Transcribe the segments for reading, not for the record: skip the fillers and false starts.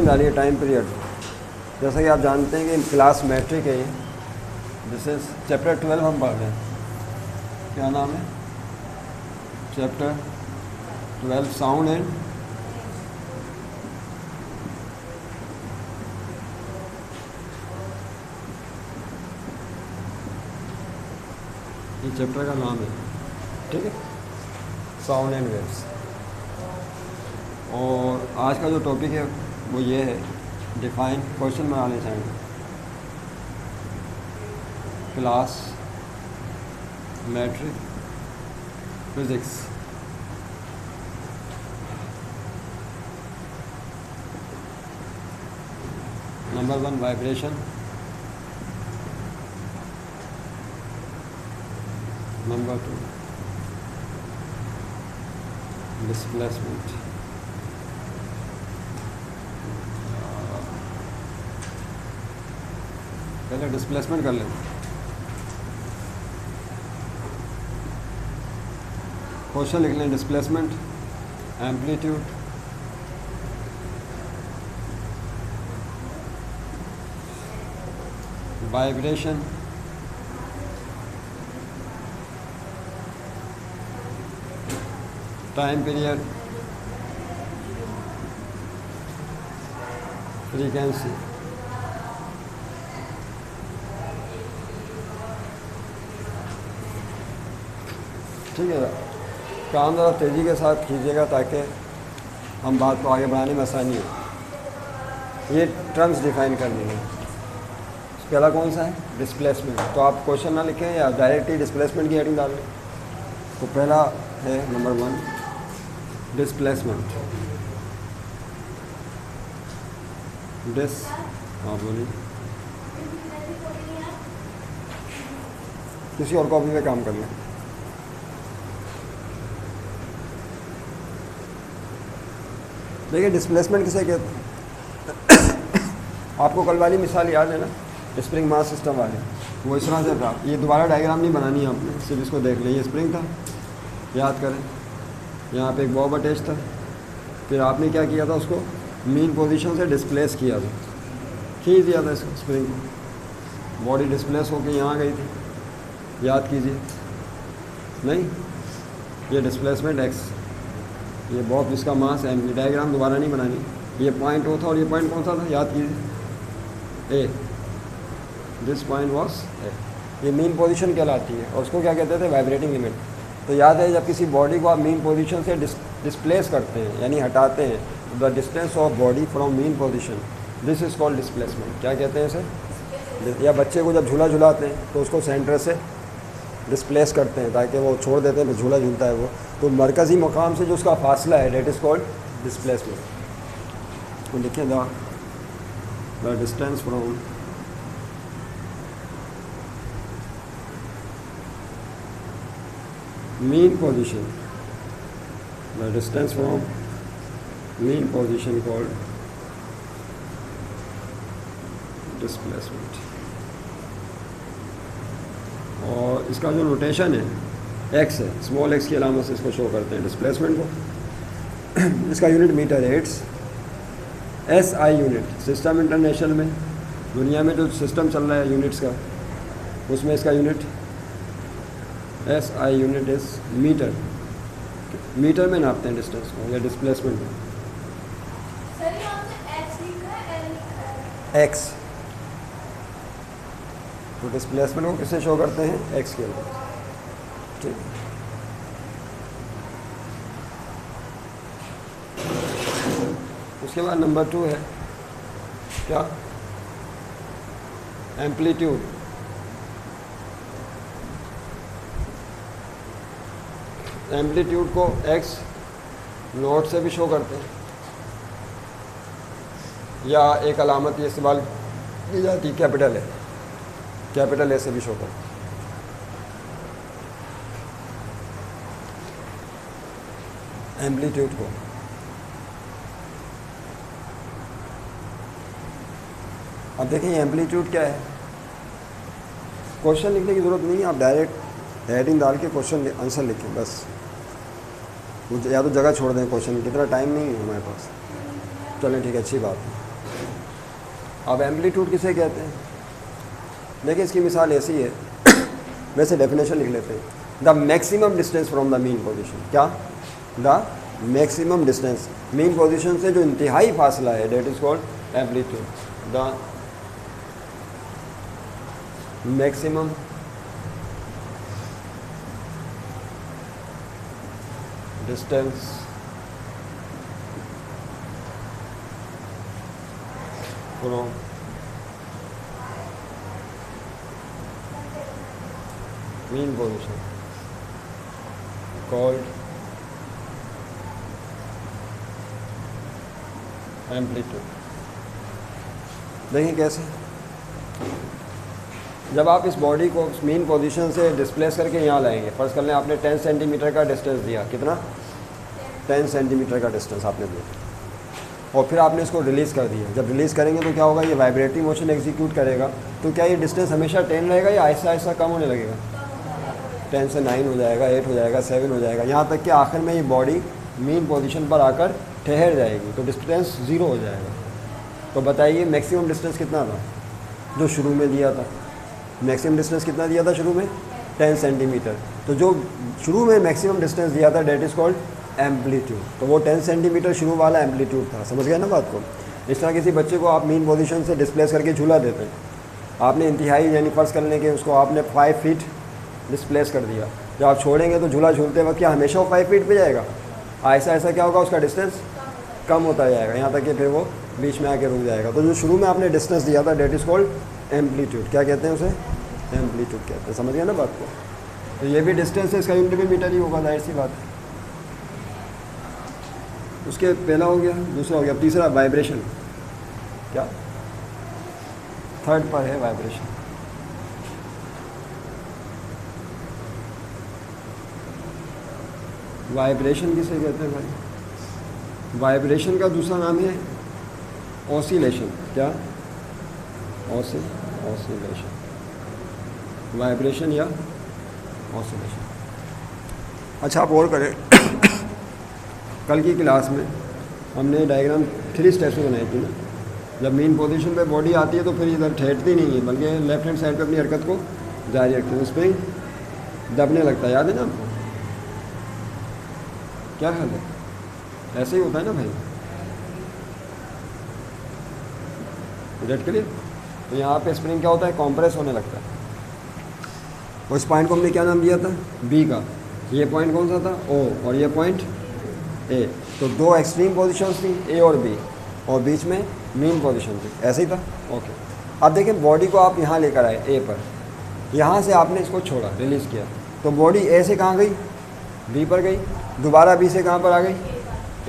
Heading डालिए time period. जैसा कि आप जानते हैं कि क्लास मैट्रिक है ये, जैसे चैप्टर 12 हम पढ़ रहे हैं। क्या नाम है? चैप्टर 12 साउंड एंड ये चैप्टर का नाम है, ठीक है, साउंड एंड वेव्स। और आज का जो टॉपिक है वो ये है, डिफाइन, क्वेश्चन बनाने चाहिए। Class matric physics. Number 1 vibration, number 2 displacement, पहले डिस्प्लेसमेंट कर लें। क्वेश्चन लिख लें, displacement, amplitude, vibration, time period, frequency. ठीक है, काम ज़रा तेज़ी के साथ कीजिएगा ताकि हम बात को आगे बढ़ाने में आसानी हो। ये टर्म्स डिफाइन करनी है। पहला कौन सा है? डिस्प्लेसमेंट। तो आप क्वेश्चन ना लिखें या डायरेक्ट ही डिस्प्लेसमेंट की हेडिंग डाल लें। तो पहला है नंबर 1 डिस्प्लेसमेंट। हाँ बोलिए, किसी और कॉपी में काम कर लें। देखिए डिस्प्लेसमेंट किसे कहते हैं? आपको कल वाली मिसाल याद है ना, स्प्रिंग मास सिस्टम वाली, वो इस तरह से था। ये दोबारा डायग्राम नहीं बनानी है आपने, सिर्फ इसको देख लें। ये स्प्रिंग था, याद करें, यहाँ पे एक बॉब अटैच था, फिर आपने क्या किया था, उसको मीन पोजीशन से डिस्प्लेस किया था, खींच दिया था इसको, स्प्रिंग को। बॉडी डिस्प्लेस होकर यहाँ गई थी, याद कीजिए। नहीं, ये डिस्प्लेसमेंट एक्स, ये बॉब जिसका मास है। ये डायग्राम दोबारा नहीं बनानी। ये पॉइंट ओ था और ये पॉइंट कौन सा था, याद कीजिए, A. This point was A. ये मीन पोजीशन कहलाती है और उसको क्या कहते थे? Vibrating limit. तो याद है, जब किसी बॉडी को आप मीन पोजीशन से डिस्प्लेस करते हैं, यानी हटाते हैं, the distance of body from mean position, this is called displacement. क्या कहते हैं इसे? या बच्चे को जब झूला झुलाते हैं तो उसको सेंटर से डिस्प्लेस करते हैं ताकि वो छोड़ देते हैं, फिर झूला झूलता है वो। तो मरकज़ी मुकाम से जो उसका फासला है, डेट इज़ कॉल्ड डिस्प्लेसमेंट। तो लिखिए the distance from mean position, the distance from mean position called displacement। और इसका जो नोटेशन है x है, स्मॉल x की अलामत से इसको शो करते हैं डिस्प्लेसमेंट को। इसका यूनिट मीटर है, it's SI unit. System international में, दुनिया में जो सिस्टम चल रहा है यूनिट्स का, उसमें इसका unit SI unit is metre. Metre में नापते हैं डिस्टेंस को या डिस्प्लेसमेंट को। एक्स, तो डिस्प्लेसमेंट को किससे शो करते हैं? एक्स के ऊपर। ठीक, उसके बाद नंबर 2 है क्या? एम्पलीट्यूड। एम्पलीट्यूड को एक्स नोट से भी शो करते हैं, या एक अलामत ये इस्तेमाल की जाती है, कैपिटल ए, कैपिटल ए से भी शो करते हैं। एम्पलीट्यूड को अब देखिए एम्पलीट्यूड क्या है। क्वेश्चन लिखने की ज़रूरत नहीं है, आप डायरेक्ट हेडिंग डाल के क्वेश्चन आंसर लिखें बस। या तो जगह छोड़ दें क्वेश्चन की, इतना टाइम नहीं है हमारे पास। चलें ठीक है, अच्छी बात है। अब एम्पलीट्यूड किसे कहते हैं? देखिए इसकी मिसाल ऐसी है, वैसे डेफिनेशन लिख लेते हैं। The maximum distance from the mean position, क्या? The maximum distance mean position से जो इंतहाई फासला है, that is called amplitude. The maximum distance from mean position called amplitude. देखिए कैसे, जब आप इस बॉडी को मीन पोजीशन से डिस्प्लेस करके यहाँ लाएंगे, फर्स्ट कर लें आपने 10 सेंटीमीटर का डिस्टेंस दिया, कितना? 10 सेंटीमीटर का डिस्टेंस आपने दिया, और फिर आपने इसको रिलीज़ कर दिया। जब रिलीज़ करेंगे तो क्या होगा? ये वाइब्रेटिंग मोशन एग्जीक्यूट करेगा। तो क्या ये डिस्टेंस हमेशा 10 रहेगा या आहिस्ता आहिस्ता कम होने लगेगा? 10 से 9 हो जाएगा, 8 हो जाएगा, 7 हो जाएगा, यहाँ तक कि आखिर में ये बॉडी मीन पोजीशन पर आकर ठहर जाएगी, तो डिस्टेंस 0 हो जाएगा। तो बताइए मैक्सिमम डिस्टेंस कितना था जो शुरू में दिया था? मैक्सिमम डिस्टेंस कितना दिया था शुरू में? 10 सेंटीमीटर। तो जो शुरू में मैक्सिमम डिस्टेंस दिया था डेट इज़ कॉल्ड एम्पलीट्यूड। तो वो 10 सेंटीमीटर शुरू वाला एम्पलीट्यूड था। समझ गए ना बात को? इस तरह किसी बच्चे को आप मीन पोजीशन से डिस्प्लेस करके झूला देते हैं, आपने इंतहाई यानी फ़र्ज़ करने के उसको आपने 5 फीट डिस्प्लेस कर दिया। जब आप छोड़ेंगे तो झूला झूलते वक्त क्या हमेशा वो 5 फीट पे जाएगा? ऐसा ऐसा क्या होगा? उसका डिस्टेंस कम होता जाएगा, यहाँ तक कि फिर वो बीच में आके रुक जाएगा। तो जो शुरू में आपने डिस्टेंस दिया था डेट इज़ कॉल्ड एम्पलीट्यूड। क्या कहते हैं उसे? एम्पलीट्यूड कहते हैं। समझ गए ना बात को? तो ये भी डिस्टेंस है, इसका यूनिट भी मीटर ही होगा, जाहिर सी बात है। उसके पहला हो गया, दूसरा हो गया, तीसरा वाइब्रेशन। क्या? थर्ड पर है वाइब्रेशन। वाइब्रेशन किसे कहते हैं भाई? वाइब्रेशन का दूसरा नाम है ऑसिलेशन। क्या? ऑसिलेशन, वाइब्रेशन या ऑसिलेशन। अच्छा आप और करें कल की क्लास में हमने डायग्राम 3 स्टेप्स में बनाई थी ना। जब मेन पोजीशन पे बॉडी आती है तो फिर इधर ठहरती नहीं है, बल्कि लेफ्ट हैंड साइड पे अपनी हरकत को जारी रखते हैं, उस पर दबने लगता है। याद है ना आपको? क्या ख्याल है? ऐसे ही होता है ना भाई? Get clear? तो यहाँ पे स्प्रिंग क्या होता है? कॉम्प्रेस होने लगता है। और इस पॉइंट को हमने क्या नाम दिया था? बी का। ये पॉइंट कौन सा था? ओ, और ये पॉइंट ए। तो 2 एक्सट्रीम पोजीशंस थी, ए और बी, और बीच में मीन पोजीशन थी। ऐसे ही था? ओके। अब देखें बॉडी को आप यहाँ लेकर आए ए पर, यहाँ से आपने इसको छोड़ा, रिलीज़ किया, तो बॉडी ए से कहाँ गई? बी पर गई। दोबारा बी से कहाँ पर आ गई?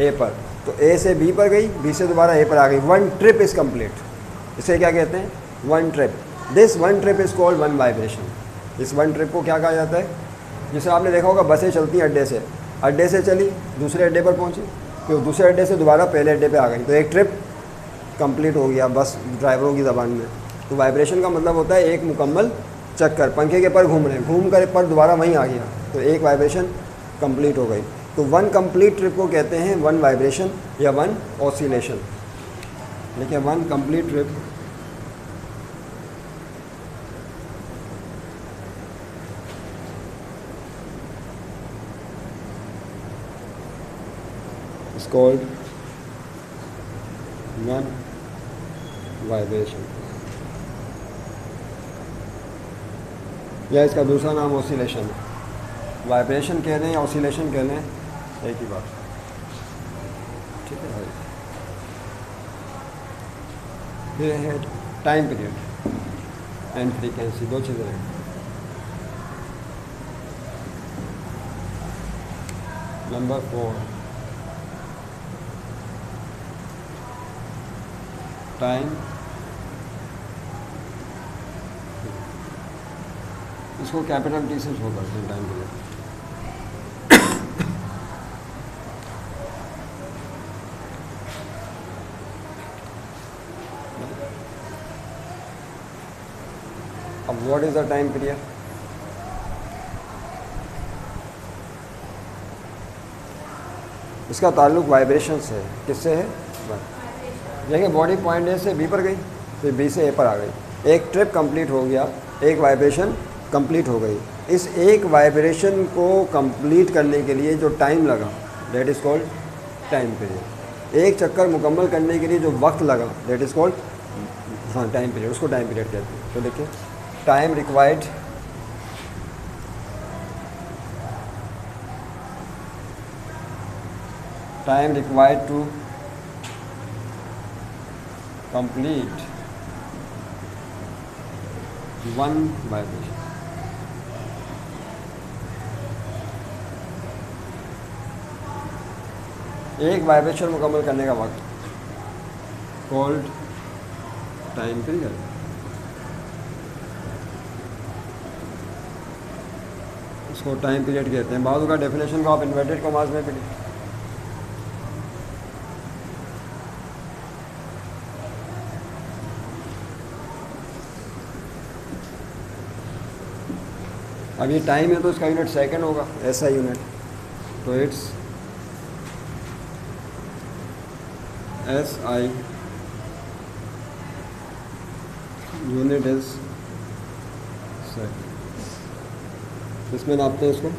ए पर। तो ए से बी पर गई, बी से दोबारा ए पर आ गई। 1 ट्रिप इज़ कंप्लीट। इसे क्या कहते हैं? 1 trip. This 1 trip is called 1 vibration. इस 1 ट्रिप को क्या कहा जाता है? जैसे आपने देखा होगा बसें चलती हैं अड्डे से चली, दूसरे अड्डे पर पहुंची, फिर दूसरे अड्डे से दोबारा पहले अड्डे पे आ गई, तो एक ट्रिप कंप्लीट हो गया बस ड्राइवरों की ज़बान में। तो वाइब्रेशन का मतलब होता है एक मुकम्मल चक्कर, पंखे के पर घूम रहे हैं, घूम कर पर दोबारा वहीं आ गया, तो एक वाइब्रेशन कंप्लीट हो गई। तो 1 कंप्लीट ट्रिप को कहते हैं 1 वाइब्रेशन या 1 ऑसिलेशन। देखिए 1 complete trip is called 1 vibration, या इसका दूसरा नाम ऑसिलेशन है। वाइब्रेशन कह लें या ऑसिलेशन कह लें, एक ही बात। ठीक है भाई? फिर है टाइम पीरियड एंड फ्रीक्वेंसी, 2 चीज़ें हैं। Number 4 time. इसको कैपिटल टी से शो करते हैं टाइम पीरियड। अब what is the time period? इसका ताल्लुक वाइब्रेशन से है। किससे है? देखिए बॉडी पॉइंट ए से बी पर गई, फिर बी से ए पर आ गई। एक ट्रिप कंप्लीट हो गया, एक वाइब्रेशन कंप्लीट हो गई। इस एक वाइब्रेशन को कंप्लीट करने के लिए जो टाइम लगा that is called time period. एक चक्कर मुकम्मल करने के लिए जो वक्त लगा that is called time period, उसको टाइम पीरियड कहते हैं। तो देखिए time required to complete one vibration. एक वाइब्रेशन मुकम्मल करने का वक्त कॉल्ड टाइम पीरियड। इसको टाइम पीरियड कहते हैं। बाजू का डेफिनेशन को आप इन्वर्टेड कॉमास में भी लिखें। अब ये टाइम है तो इसका यूनिट सेकंड होगा, ऐसा यूनिट। तो it's SI unit is second. इसमें नापते हैं, इसको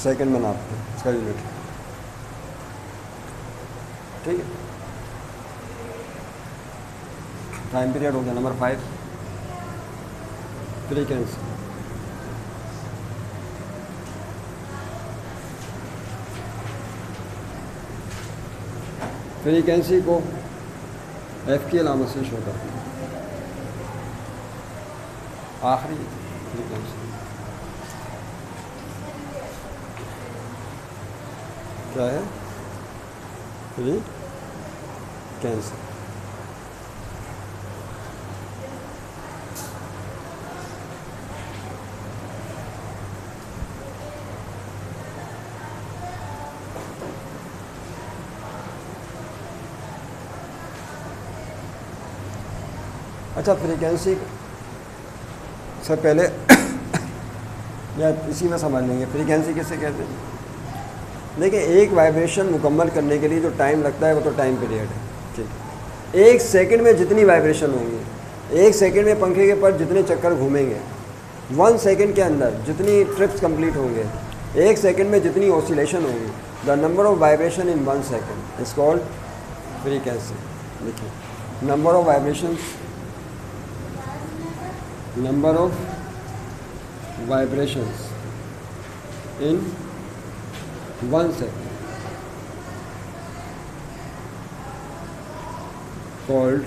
सेकंड में नापते हैं इसका यूनिट, ठीक है। टाइम पीरियड हो गया। Number 5 frequency. फ्रीक्वेंसी को F की अलामत से शो करते हैं। आखिरी फ्रीक्वेंसी क्या है? फ्रीक्वेंसी। अच्छा, फ्रीक्वेंसी से पहले या इसी में समझ लेंगे फ्रीक्वेंसी किसे कहते हैं। देखिए, एक वाइब्रेशन मुकम्मल करने के लिए जो टाइम लगता है वो तो टाइम पीरियड है, ठीक है। एक सेकंड में जितनी वाइब्रेशन होंगी, एक सेकंड में पंखे के पर जितने चक्कर घूमेंगे, 1 सेकंड के अंदर जितनी ट्रिप्स कंप्लीट होंगे, एक सेकंड में जितनी ऑसिलेशन होगी, the number of vibration in 1 second is called frequency. देखिए, number of vibrations, number of vibrations in 1 second called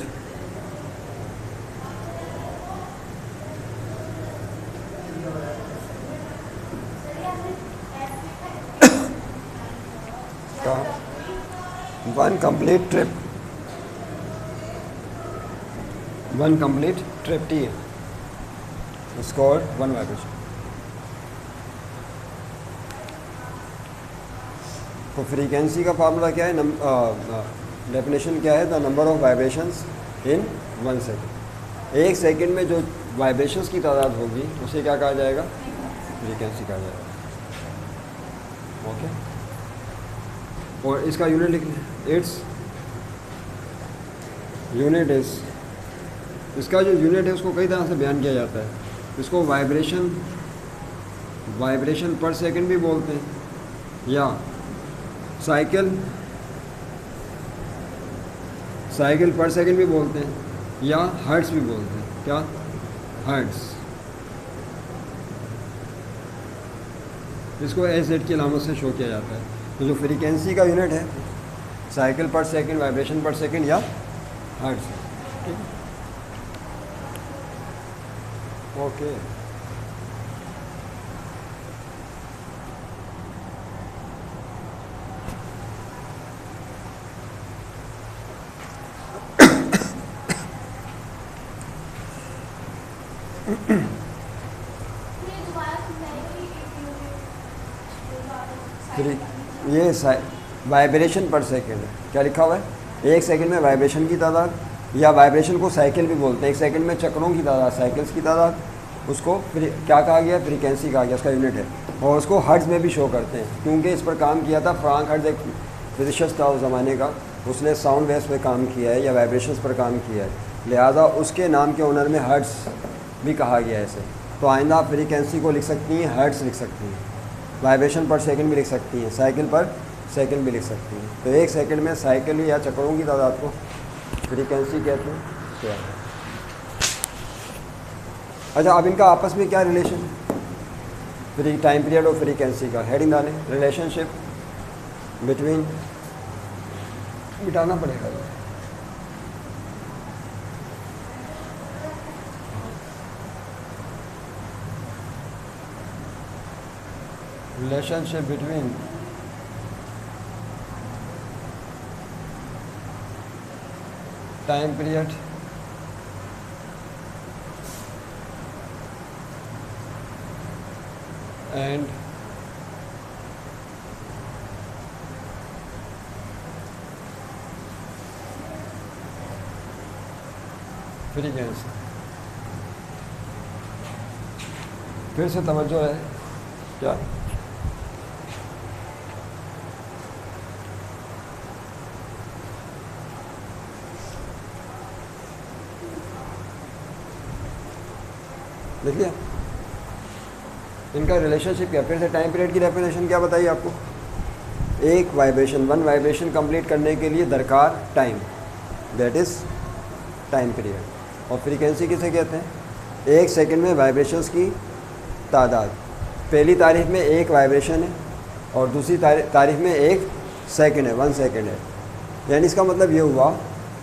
one complete trip T is called one vibration। तो फ्रीक्वेंसी का formula क्या है? डेफिनेशन क्या है? The number of vibrations in 1 second. एक second में जो वाइब्रेशंस की तादाद होगी उसे क्या कहा जाएगा? फ्रीक्वेंसी कहा जाएगा। ओके, और इसका यूनिट लिख लें। इट्स यूनिट इज, इसका जो यूनिट है उसको कई तरह से बयान किया जाता है। इसको वाइब्रेशन पर सेकंड भी बोलते हैं, या साइकिल पर सेकंड भी बोलते हैं, या हर्ट्स भी बोलते हैं। क्या? हर्ट्स। इसको एज की अलामत से शो किया जाता है। तो जो फ्रीक्वेंसी का यूनिट है साइकिल पर सेकंड, वाइब्रेशन पर सेकंड या हर्ट्स, ठीक है। ओके, ये वाइब्रेशन पर सेकंड है। क्या लिखा हुआ है? एक सेकंड में वाइब्रेशन की तादाद, या वाइब्रेशन को साइकिल भी बोलते हैं। एक सेकंड में चक्रों की तादाद, साइकिल्स की तादाद, उसको क्या कहा गया? फ्रीक्वेंसी कहा गया, उसका यूनिट है। और उसको हर्ट्ज में भी शो करते हैं, क्योंकि इस पर काम किया था फ्रांक हर्ट्ज, एक फिजिशिस्ट था उस ज़माने का, उसने साउंड वेव्स पे काम किया है या वाइब्रेशंस पर काम किया है, लिहाजा उसके नाम के ऑनर में हर्ट्स भी कहा गया है इसे। तो आइंदा आप फ्रीक्वेंसी को लिख सकती हैं, हर्ट्स लिख सकती हैं, वाइब्रेशन पर सेकंड भी लिख सकती हैं, साइकिल पर सेकंड भी लिख सकती हैं। तो एक सेकंड में साइकिल या चक्रों की तादाद को फ्रीक्वेंसी कहते हैं। क्या है? अच्छा, अब इनका आपस में क्या रिलेशन है? फ्री टाइम पीरियड और फ्रीक्वेंसी का हेडिंग डालें, रिलेशनशिप बिटवीन, मिटाना पड़ेगा ये। Relationship between time period and frequency. फिर से तवज्जो है क्या? देखिए इनका रिलेशनशिप क्या। फिर से टाइम पीरियड की डेफिनेशन क्या बताइए आपको? एक वाइब्रेशन, वन वाइब्रेशन कंप्लीट करने के लिए दरकार time, that is time period. और फ्रीक्वेंसी किसे कहते हैं? एक सेकंड में वाइब्रेशंस की तादाद। पहली तारीख में एक वाइब्रेशन है और दूसरी तारीख में एक सेकंड है, 1 सेकंड है। यानी इसका मतलब ये हुआ,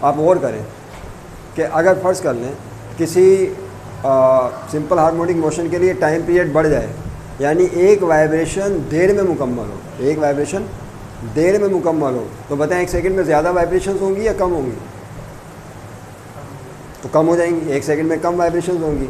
आप गौर करें कि अगर फ़र्ज़ कर लें किसी सिंपल हार्मोनिक मोशन के लिए टाइम पीरियड बढ़ जाए, यानी एक वाइब्रेशन देर में मुकम्मल हो, एक वाइब्रेशन देर में मुकम्मल हो, तो बताएं एक सेकंड में ज़्यादा वाइब्रेशंस होंगी या कम होंगी? तो कम हो जाएंगी। एक सेकंड में कम वाइब्रेशंस होंगी।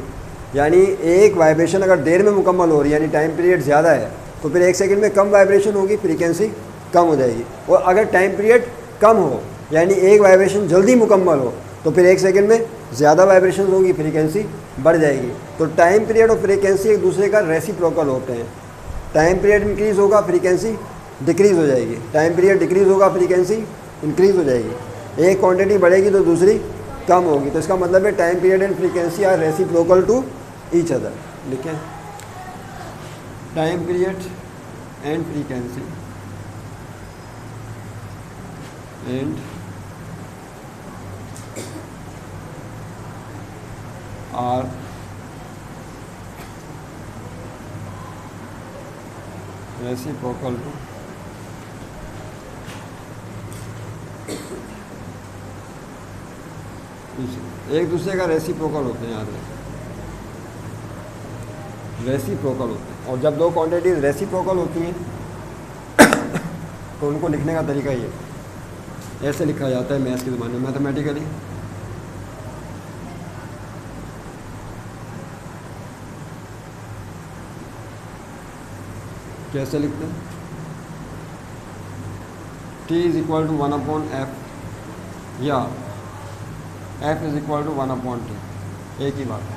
यानी एक वाइब्रेशन अगर देर में मुकम्मल हो रही है, यानी टाइम पीरियड ज़्यादा है, तो फिर एक सेकंड में कम वाइब्रेशन होगी, फ्रीक्वेंसी कम हो जाएगी। और अगर टाइम पीरियड कम हो, यानी एक वाइब्रेशन जल्दी मुकम्मल हो, तो फिर एक सेकंड में ज़्यादा वाइब्रेशन होगी, फ्रीक्वेंसी बढ़ जाएगी। तो टाइम पीरियड और फ्रीक्वेंसी एक दूसरे का रेसिप्रोकल होते हैं। टाइम पीरियड इंक्रीज़ होगा, फ्रीक्वेंसी डिक्रीज़ हो जाएगी। टाइम पीरियड डिक्रीज़ होगा, फ्रीक्वेंसी इंक्रीज़ हो जाएगी। एक क्वांटिटी बढ़ेगी तो दूसरी कम होगी। तो इसका मतलब है time period and frequency are reciprocal to each other. लिखें, time period and frequency and are reciprocal to एक दूसरे का रेसिप्रोकल होते हैं, याद रखें, रेसिप्रोकल होते हैं। और जब दो क्वांटिटीज रेसिप्रोकल होती हैं तो उनको लिखने का तरीका ये ऐसे लिखा जाता है मैथ्स के ज़माने में, मैथमेटिकली। कैसे लिखते हैं? T is equal to 1/f या F is equal to 1/t। एक ही बात है।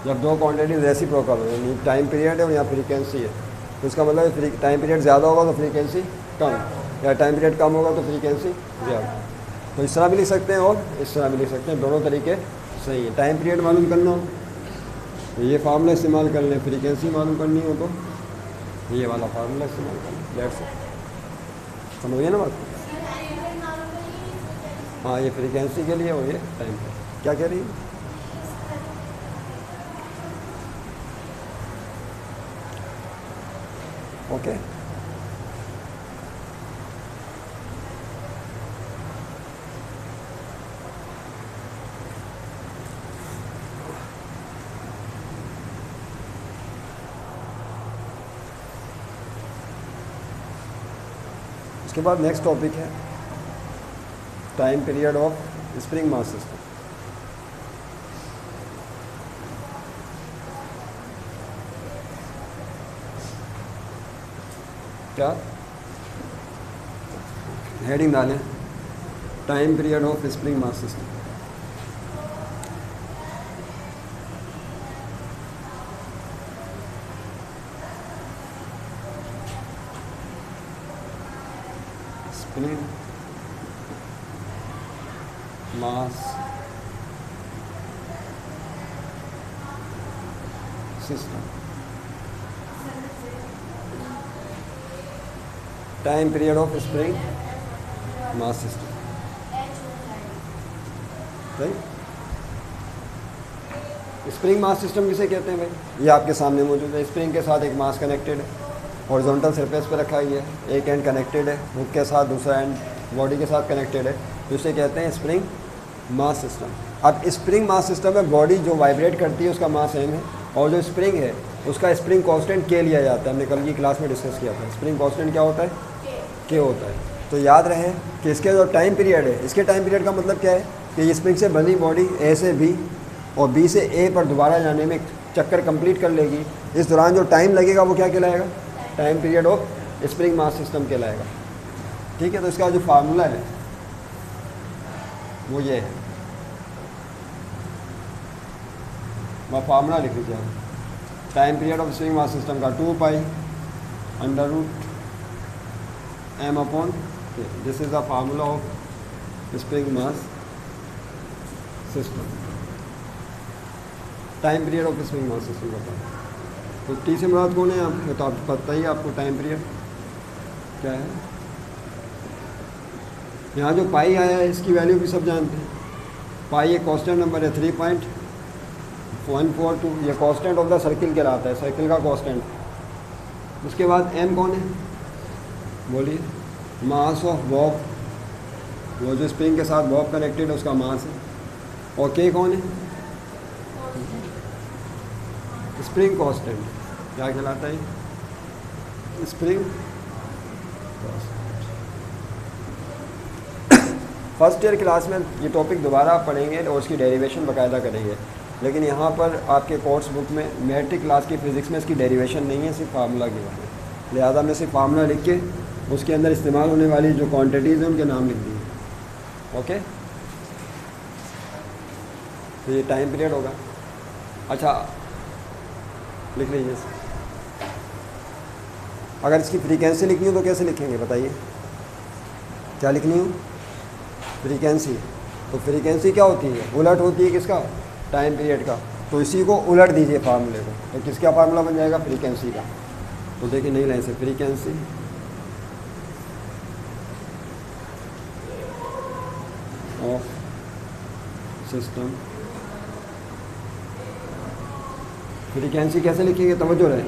जब दो क्वांटिटीज रेसिप्रोकल हो, यानी टाइम पीरियड है और यहाँ फ्रीक्वेंसी है, तो इसका मतलब टाइम पीरियड ज़्यादा होगा तो फ्रीक्वेंसी कम, या टाइम पीरियड कम होगा तो फ्रीक्वेंसी ज़्यादा। तो इस तरह भी लिख सकते हैं और इस तरह भी लिख सकते हैं, दोनों तरीके सही है। टाइम पीरियड मालूम करना हो तो ये फार्मूला इस्तेमाल कर लें, फ्रीक्वेंसी मालूम करनी हो तो ये वाला फार्मूला इस्तेमाल कर लें। लेट्स समझ गए ना बात? हाँ, ये फ्रीक्वेंसी के लिए और ये टाइम पर। क्या कह रही है? ओके, इसके बाद नेक्स्ट टॉपिक है time period of spring mass system. क्या हेडिंग डालें? Time period of spring mass system. Spring mass system, time period of spring mass system, right. Spring mass system किसे कहते हैं भाई? ये आपके सामने मौजूद है। स्प्रिंग के साथ एक मास कनेक्टेड है, हॉरिजॉन्टल सरफेस पर रखा गया है, एक एंड कनेक्टेड है हुक के साथ, दूसरा एंड बॉडी के साथ कनेक्टेड है, तो इसे कहते हैं स्प्रिंग मास सिस्टम। अब स्प्रिंग मास सिस्टम में बॉडी जो वाइब्रेट करती है उसका मास m है, और जो स्प्रिंग है उसका स्प्रिंग कांस्टेंट k लिया जाता है। हमने कल की क्लास में डिस्कस किया था। स्प्रिंग कांस्टेंट क्या होता है? k होता है। तो याद रहे कि इसके जो टाइम पीरियड है, इसके टाइम पीरियड का मतलब क्या है कि स्प्रिंग से बनी बॉडी a से b और b से a पर दोबारा जाने में चक्कर कंप्लीट कर लेगी। इस दौरान जो टाइम लगेगा वो क्या कहलाएगा? Time period of spring mass system कहलाएगा। ठीक है, तो इसका जो फार्मूला है वो ये है, वह फार्मूला लिख लीजिए आप। Time period of spring mass system का 2 pi under root m upon k। This is the formula of spring mass system. Time period of spring mass system का। तो टी से मुराद कौन है आपको? तो आपको पता ही आपको टाइम पीरियड क्या है। यहाँ जो पाई आया है इसकी वैल्यू भी सब जानते हैं। पाई एक कांस्टेंट नंबर है 3.142, ये कांस्टेंट ऑफ द सर्किल कहलाता है, सर्किल का कांस्टेंट। उसके बाद m कौन है? बोलिए। मास ऑफ बॉब, वो जो स्प्रिंग के साथ बॉब कनेक्टेड है उसका मास है। और k कौन है? Spring constant. क्या कहलाता है? स्प्रिंग फर्स्ट ईयर क्लास में ये टॉपिक दोबारा आप पढ़ेंगे और उसकी डेरिवेशन बाकायदा करेंगे, लेकिन यहाँ पर आपके कोर्स बुक में मैट्रिक क्लास की फ़िज़िक्स में इसकी डेरिवेशन नहीं है, सिर्फ फार्मूला की बात है। लिहाजा मैं सिर्फ फार्मूला लिख के उसके अंदर इस्तेमाल होने वाली जो क्वांटिटीज़ हैं उनके नाम लिख दिए। ओके, तो ये टाइम पीरियड होगा। अच्छा, लिख लीजिए। अगर इसकी फ्रीक्वेंसी लिखनी हो तो कैसे लिखेंगे बताइए? क्या लिखनी हो? फ्रीक्वेंसी। तो फ्रीक्वेंसी क्या होती है? उलट होती है किसका? टाइम पीरियड का। तो इसी को उलट दीजिए फार्मूले को, तो किसका फार्मूला बन जाएगा? फ्रीक्वेंसी का। तो देखिए नहीं लाइन से, फ्रीक्वेंसी ऑफ सिस्टम। फ्रीक्वेंसी कैसे लिखेंगे? तवज्जो रहे।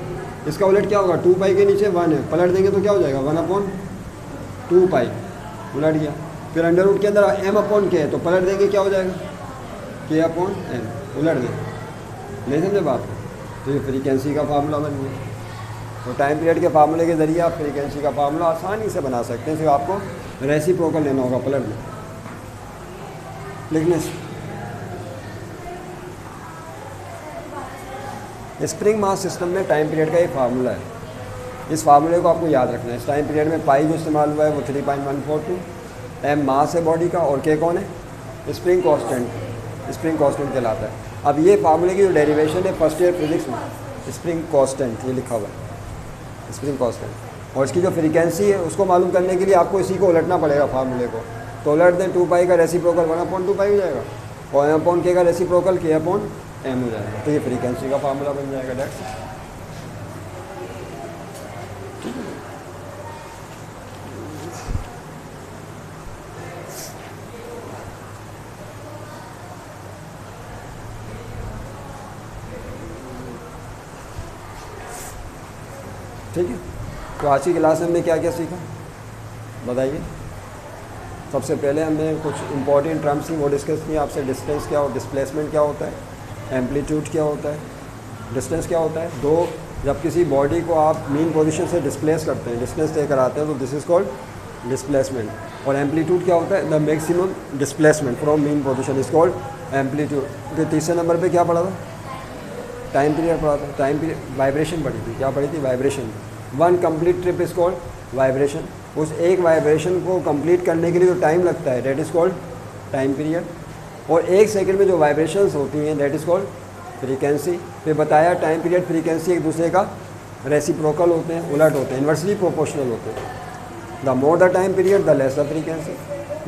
इसका उलट क्या होगा? 2 पाई के नीचे 1 है, पलट देंगे तो क्या हो जाएगा? 1/2 पाई, उलट गया। फिर अंडर रूट के अंदर m अपॉन k है, तो पलट देंगे क्या हो जाएगा? k अपॉन m, उलट दें। नहीं समझे बात? तो ये फ्रीक्वेंसी का फार्मूला बन गया। तो टाइम पीरियड के फार्मूले के ज़रिए आप फ्रीक्वेंसी का फार्मूला आसानी से बना सकते हैं। फिर आपको रेसिप्रोकल लेना होगा पलट में लिखने से। स्प्रिंग मास सिस्टम में टाइम पीरियड का एक फार्मूला है। इस फार्मूले को आपको याद रखना है। इस टाइम पीरियड में पाई जो इस्तेमाल हुआ है वो 3.142, m मास है बॉडी का और k कौन है? Spring constant. स्प्रिंग कांस्टेंट कहलाता है। अब ये फार्मूले की जो डेरिवेशन है फर्स्ट ईयर फिजिक्स में, स्प्रिंग कांस्टेंट ये लिखा हुआ है, स्प्रिंग कांस्टेंट। और इसकी जो फ्रीक्वेंसी है उसको मालूम करने के लिए आपको इसी को उलटना पड़ेगा फार्मूले को। तो उलट दें, 2 पाई का रेसिप्रोकल 1/2 पाई हो जाएगा, और m अपॉन k का रेसिप्रोकल k अपॉन m हो जाएगा। तो ये फ्रीक्वेंसी का फार्मूला बन जाएगा। डेट्स ठीक है। तो आज की क्लास में हमने क्या क्या सीखा बताइए? सबसे पहले हमने कुछ इंपॉर्टेंट टर्म्स थी वो डिस्कस किया आपसे। डिस्टेंस क्या हो, डिस्प्लेसमेंट क्या होता है, एम्पलीट्यूड क्या होता है, डिस्टेंस क्या होता है। दो, जब किसी बॉडी को आप मीन पोजीशन से डिस्प्लेस करते हैं, डिस्टेंस तय कराते हैं, तो दिस इज़ कॉल्ड डिस्प्लेसमेंट। और एम्पलीट्यूड क्या होता है? The maximum displacement from mean position is called amplitude. फिर तीसरे नंबर पे क्या पढ़ा था? टाइम पीरियड पढ़ा था। टाइम पीरियड वाइब्रेशन पढ़ी थी। क्या पढ़ी थी? Vibration. 1 complete trip is called vibration. उस एक वाइब्रेशन को कंप्लीट करने के लिए जो टाइम लगता है that is called time period. और 1 सेकंड में जो वाइब्रेशंस होती हैं दैट इज़ कॉल्ड फ्रीक्वेंसी। फिर बताया टाइम पीरियड फ्रीक्वेंसी एक दूसरे का रेसिप्रोकल होते हैं, उलट होते हैं, इन्वर्सली प्रोपोर्शनल होते हैं। The more the time period the less the frequency,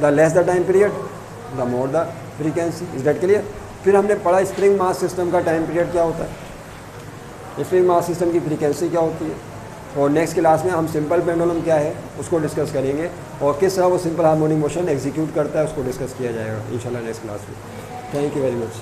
the less the time period the more the frequency. Is that clear? फिर हमने पढ़ा स्प्रिंग मास सिस्टम का टाइम पीरियड क्या होता है, स्प्रिंग मास सिस्टम की फ्रीक्वेंसी क्या होती है, और नेक्स्ट क्लास में हम सिंपल पेंडुलम क्या है उसको डिस्कस करेंगे, और किस तरह वो सिंपल हार्मोनिक मोशन एग्जीक्यूट करता है उसको डिस्कस किया जाएगा इंशाल्लाह नेक्स्ट क्लास में। Thank you very much.